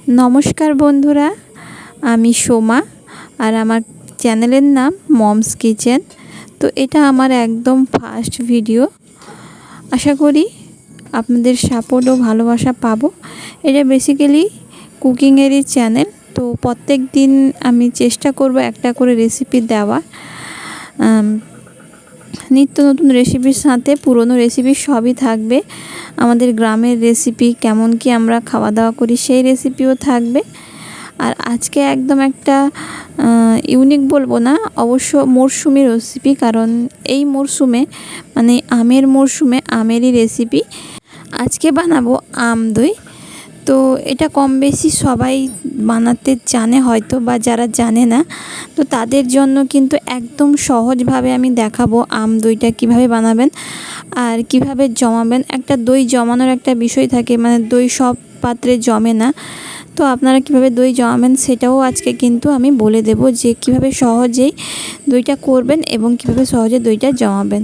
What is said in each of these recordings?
নমস্কার বন্ধুরা, আমি সোমা আর আমার চ্যানেলের নাম মমস কিচেন। তো এটা আমার একদম ফার্স্ট ভিডিও। আশা করি আপনাদের সাপোর্ট ও ভালোবাসা পাবো। এটা বেসিক্যালি কুকিংয়েরই চ্যানেল। তো প্রত্যেক দিন আমি চেষ্টা করব একটা করে রেসিপি দেওয়া। নিত্য নতুন রেসিপির সাথে পুরনো রেসিপি সবই থাকবে। আমাদের গ্রামের রেসিপি, কেমন কি আমরা খাওয়া দাওয়া করি সেই রেসিপিও থাকবে। আর আজকে একদম একটা ইউনিক বলবো না, অবশ্য মরশুমি রেসিপি, কারণ এই মরশুমে মানে আমের মরশুমে আমেরই রেসিপি। আজকে বানাবো আম দই। তো এটা কম বেশি সবাই বানাতে জানে হয়তো, বা যারা জানে না তো তাদের জন্য কিন্তু একদম সহজভাবে আমি দেখাবো আম দইটা কিভাবে বানাবেন আর কিভাবে জমাবেন। একটা দই জমানোর একটা বিষয় থাকে, মানে দই সব পাত্রে জমে না। তো আপনারা কিভাবে দই জমাবেন সেটাও আজকে কিন্তু আমি বলে দেব, যে কিভাবে সহজেই দইটা করবেন এবং কিভাবে সহজে দইটা জমাবেন।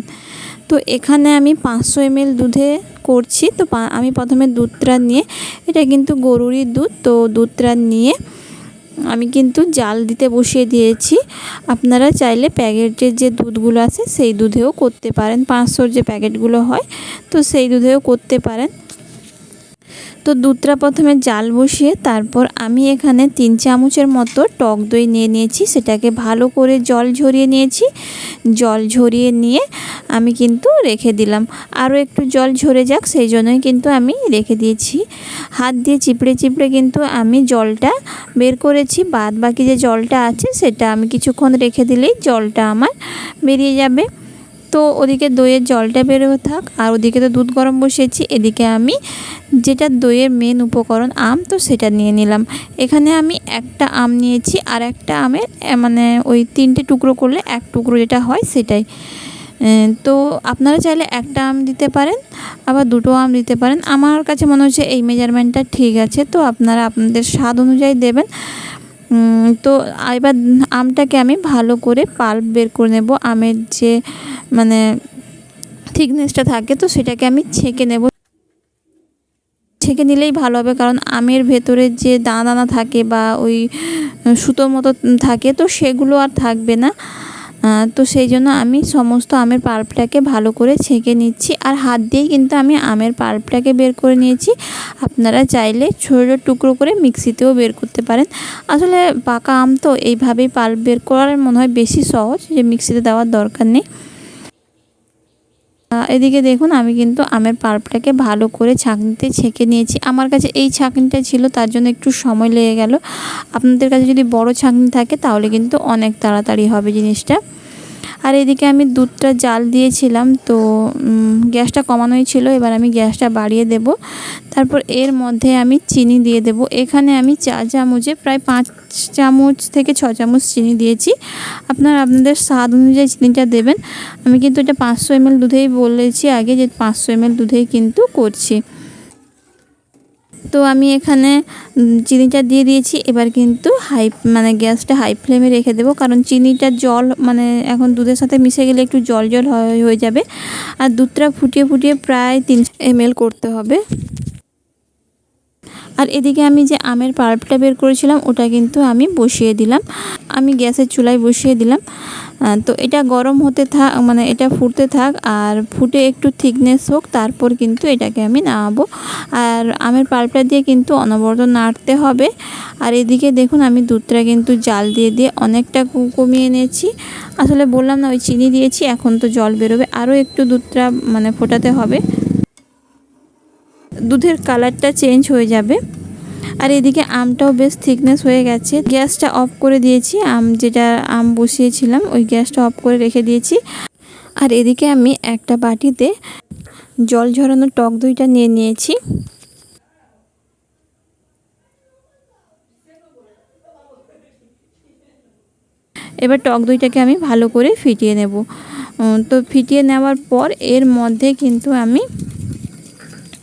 তো এখানে আমি 500 ml দুধে করছি। তো আমি প্রথমে দুধটা নিয়ে, এটা কিন্তু গরুরই দুধ, তো দুধটা নিয়ে আমি কিন্তু জাল দিতে বসিয়ে দিয়েছি। আপনারা চাইলে প্যাকেটের যে দুধগুলো আছে সেই দুধেও করতে পারেন, 500 যে প্যাকেটগুলো হয় তো সেই দুধেও করতে পারেন। তো দুধটা প্রথমে জাল বসিয়ে তারপর আমি এখানে 3 চামচের মতো টক দই নিয়ে নিয়েছি। সেটাকে ভালো করে জল ঝরিয়ে নিয়েছি। জল ঝরিয়ে নিয়ে আমি কিন্তু রেখে দিলাম, আরও একটু জল ঝরে যাক সেই জন্যই কিন্তু আমি রেখে দিয়েছি। হাত দিয়ে চিপড়ে চিপড়ে কিন্তু আমি জলটা বের করেছি। বাদ বাকি যে জলটা আছে সেটা আমি কিছুক্ষণ রেখে দিলেই জলটা আমার বেরিয়ে যাবে। তো ওদিকে দইয়ের জলটা বেরোতে থাক, আর ওদিকে তো দুধ গরম বসিয়েছি। এদিকে আমি যেটা দইয়ের মেন উপকরণ আম, তো সেটা নিয়ে নিলাম। এখানে আমি একটা আম নিয়েছি, আর একটা আমের মানে ওই 3টে টুকরো করলে 1 টুকরো যেটা হয় সেটাই। তো আপনারা চাইলে একটা আম দিতে পারেন, আবার 2টো আম দিতে পারেন। আমার কাছে মনে হচ্ছে এই মেজারমেন্টটা ঠিক আছে। তো আপনারা আপনাদের স্বাদ অনুযায়ী দেবেন। তো এবার আমটাকে আমি ভালো করে পাল্প বের করে নেব। আমের যে মানে থিকনেসটা থাকে তো সেটাকে আমি ছেঁকে নেব। ছেঁকে নিলেই ভালো হবে, কারণ আমের ভেতরে যে দানা দানা থাকে বা ওই সুতোর মতো থাকে তো সেগুলো আর থাকবে না। তো সেই জন্য আমি সমস্ত আমের পাল্পটাকে ভালো করে ছেঁকে নিচ্ছি, আর হাত দিয়েই কিন্তু আমি আমের পাল্পটাকে বের করে নিয়েছি। আপনারা চাইলে ছোটো ছোটো টুকরো করে মিক্সিতেও বের করতে পারেন। আসলে পাকা আম তো এইভাবেই পাল্প বের করার মনে হয় বেশি সহজ, যে মিক্সিতে দেওয়ার দরকার নেই। এদিকে দেখুন আমি কিন্তু আমের পাল্পটাকে ভালো করে ছাঁকনিতে ছেঁকে নিয়েছি। আমার কাছে এই ছাঁকনিটা ছিল, তার জন্য একটু সময় লেগে গেল। আপনাদের কাছে যদি বড় ছাঁকনি থাকে তাহলে কিন্তু অনেক তাড়াতাড়ি হবে জিনিসটা। আর এদিকে আমি দুধটা জাল দিয়েছিলাম, তো গ্যাসটা কমানোই ছিল। এবার আমি গ্যাসটা বাড়িয়ে দেব। তারপর এর মধ্যে আমি চিনি দিয়ে দেব। এখানে আমি 4 চামচে প্রায় 5 চামচ থেকে 6 চামচ চিনি দিয়েছি। আপনারা আপনাদের স্বাদ অনুযায়ী চিনিটা দেবেন। আমি কিন্তু এটা 500 ml দুধেই বলেছি আগে, যে 500 ml দুধেই কিন্তু করছি। তো আমি এখানে চিনিটা দিয়ে দিয়েছি। এবার কিন্তু গ্যাসটা হাই ফ্লেমে রেখে দেবো, কারণ চিনিটা জল মানে এখন দুধের সাথে মিশে গেলে একটু জল জল হয়ে যাবে। আর দুধটা ফুটিয়ে ফুটিয়ে প্রায় 300 ml করতে হবে। আর এদিকে আমি যে আমের পাল্পটা বের করেছিলাম ওটা কিন্তু আমি বসিয়ে দিলাম। আমি গ্যাসের চুলায় বসিয়ে দিলাম। তো এটা গরম হতে থাক, মানে এটা ফুটতে থাক, আর ফুটে একটু থিকনেস হোক, তারপর কিন্তু এটাকে আমি নামাবো। আর আমের পাল্পটা দিয়ে কিন্তু অনবরত নাড়তে হবে। আর এদিকে দেখুন আমি দুধটা কিন্তু জাল দিয়ে দিয়ে অনেকটা কমিয়ে এনেছি। আসলে বললাম না, ওই চিনি দিয়েছি, এখন তো জল বেরোবে, আরও একটু দুধটা মানে ফোটাতে হবে, দুধের কালারটা চেঞ্জ হয়ে যাবে। আর এদিকে আমটাও বেশ থিকনেস হয়ে গেছে। গ্যাসটা অফ করে দিয়েছি, যেটা আম বসিয়েছিলাম ওই গ্যাসটা অফ করে রেখে দিয়েছি। আর এদিকে আমি একটা বাটিতে জল ঝরানো টক দইটা নিয়ে নিয়েছি। এবার টক দইটাকে আমি ভালো করে ফিটিয়ে নেব। তো ফিটিয়ে নেওয়ার পর এর মধ্যে কিন্তু আমি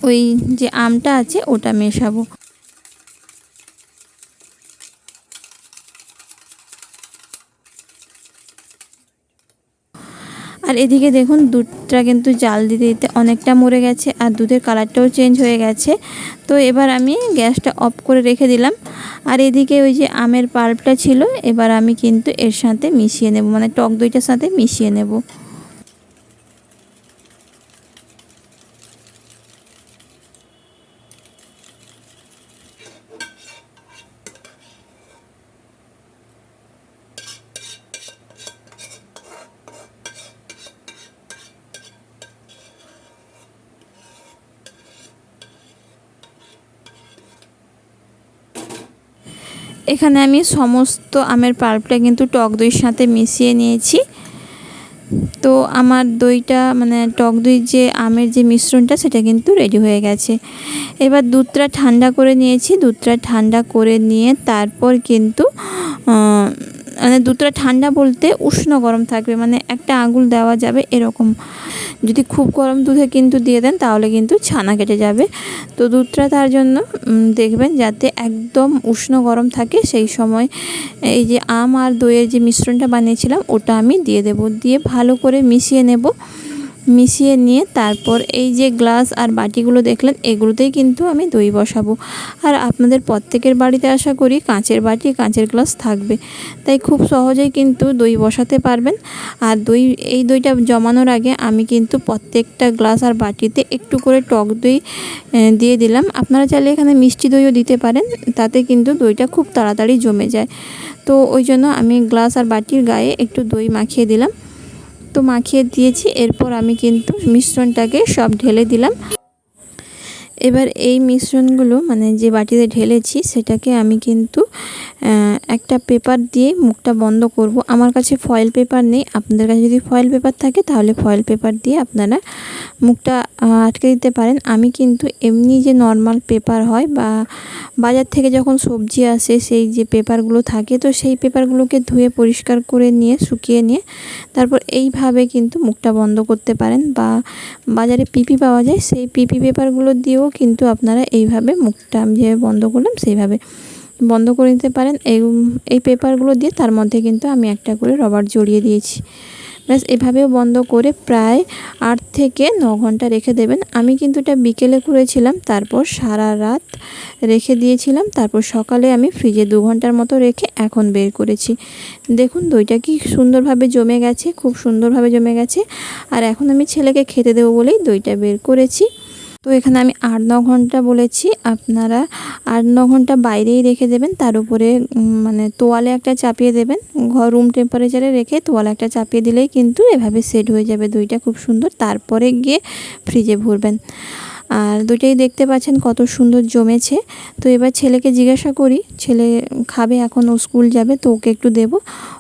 ওই যে আমটা আছে ওটা মেশাবো। আর এদিকে দেখুন দুধটা কিন্তু জাল দিতে দিতে অনেকটা মরে গেছে, আর দুধের কালারটাও চেঞ্জ হয়ে গেছে। তো এবার আমি গ্যাসটা অফ করে রেখে দিলাম। আর এদিকে ওই যে আমের পাল্পটা ছিল, এবার আমি কিন্তু এর সাথে মিশিয়ে নেব, মানে টক দইটার সাথে মিশিয়ে নেব। এখানে আমি সমস্ত আমের পাল্পটা কিন্তু টক দইয়ের সাথে মিশিয়ে নিয়েছি। তো আমার দইটা মানে টক দই যে আমের যে মিশ্রণটা সেটা কিন্তু রেডি হয়ে গেছে। এবার দুধটা ঠান্ডা করে নিয়েছি। দুধটা ঠান্ডা করে নিয়ে তারপর কিন্তু মানে দুধটা ঠান্ডা বলতে উষ্ণ গরম থাকবে, মানে একটা আঙুল দেওয়া যাবে এরকম। যদি খুব গরম দুধে কিন্তু দিয়ে দেন তাহলে কিন্তু ছানা কেটে যাবে। তো দুধটা তার জন্য দেখবেন যাতে একদম উষ্ণ গরম থাকে। সেই সময় এই যে আম আর দইয়ের যে মিশ্রণটা বানিয়েছিলাম ওটা আমি দিয়ে দেব, দিয়ে ভালো করে মিশিয়ে নেব। মিশিয়ে নিয়ে তারপর এই যে গ্লাস আর বাটিগুলো দেখলেন এগুলোতেই কিন্তু আমি দই বসাবো। আর আপনাদের প্রত্যেকের বাড়িতে আশা করি কাঁচের বাটি কাঁচের গ্লাস থাকবে, তাই খুব সহজেই কিন্তু দই বসাতে পারবেন। আর এই দইটা জমানোর আগে আমি কিন্তু প্রত্যেকটা গ্লাস আর বাটিতে একটু করে টক দই দিয়ে দিলাম। আপনারা চাইলে এখানে মিষ্টি দইও দিতে পারেন, তাতে কিন্তু দইটা খুব তাড়াতাড়ি জমে যায়। তো ওই জন্য আমি গ্লাস আর বাটির গায়ে একটু দই মাখিয়ে দিলাম। তো মাখিয়ে দিয়েছি, এরপর আমি কিন্তু মিশ্রণটাকে সব ঢেলে দিলাম। এবার এই মিশ্রণগুলো মানে যে বাটিতে ঢেলেছি সেটাকে আমি কিন্তু একটা পেপার দিয়ে মুখটা বন্ধ করব। আমার কাছে ফয়েল পেপার নেই, আপনাদের কাছে যদি ফয়েল পেপার থাকে তাহলে ফয়েল পেপার দিয়ে আপনারা মুখটা আটকে দিতে পারেন। আমি কিন্তু এমনি যে নর্মাল পেপার হয় বা বাজার থেকে যখন সবজি আসে সেই যে পেপারগুলো থাকে, তো সেই পেপারগুলোকে ধুয়ে পরিষ্কার করে নিয়ে শুকিয়ে নিয়ে তারপর এইভাবে কিন্তু মুখটা বন্ধ করতে পারেন। বা বাজারে পিপি পাওয়া যায়, সেই পিপি পেপারগুলো দিয়েও কিন্তু আপনারা এইভাবে মুখটা আমি যেভাবে বন্ধ করলাম সেইভাবে বন্ধ করে নিতে পারেন। এই পেপারগুলো দিয়ে তার মধ্যে কিন্তু আমি একটা করে রবার জড়িয়ে দিয়েছি। ব্যাস এভাবেও বন্ধ করে প্রায় 8 থেকে 9 ঘন্টা রেখে দেবেন। আমি কিন্তু এটা বিকেলে করেছিলাম, তারপর সারা রাত রেখে দিয়েছিলাম, তারপর সকালে আমি ফ্রিজে 2 ঘন্টার মতো রেখে এখন বের করেছি। দেখুন দইটা কি সুন্দরভাবে জমে গেছে, খুব সুন্দরভাবে জমে গেছে। আর এখন আমি ছেলেকে খেতে দেবো বলেই দইটা বের করেছি। তো এখানে আমি 8-9 ঘন্টা বলেছি, আপনারা 8-9 ঘন্টা বাইরেই রেখে দেবেন। তার উপরে মানে তোয়ালে একটা চাপিয়ে দেবেন, রুম টেম্পারেচারে রেখে তোয়ালে একটা চাপিয়ে দিলেই কিন্তু এভাবে সেট হয়ে যাবে দইটা খুব সুন্দর। তারপরে গিয়ে ফ্রিজে ভরবেন। আর দুইটাই দেখতে পাচ্ছেন কত সুন্দর জমেছে। তো এবার ছেলেকে জিজ্ঞাসা করি, ছেলে খাবে এখন, ও স্কুল যাবে, তো ওকে একটু দেবো।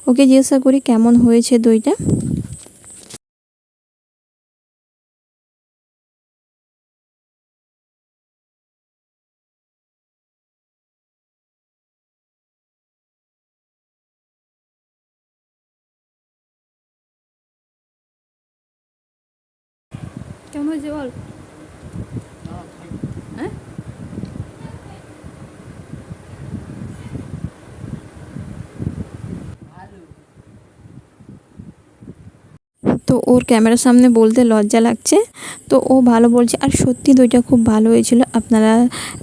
ওকে জিজ্ঞাসা করি কেমন হয়েছে দইটা। কেমন হয়েছে বল? হ্যাঁ, তো ওর ক্যামেরার সামনে বলতে লজ্জা লাগছে, তো ও ভালো বলছে। আর সত্যি দইটা খুব ভালো হয়েছিল। আপনারা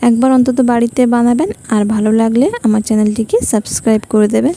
একবার অন্তত বাড়িতে বানাবেন, আর ভালো লাগলে আমার চ্যানেলটিকে সাবস্ক্রাইব করে দেবেন।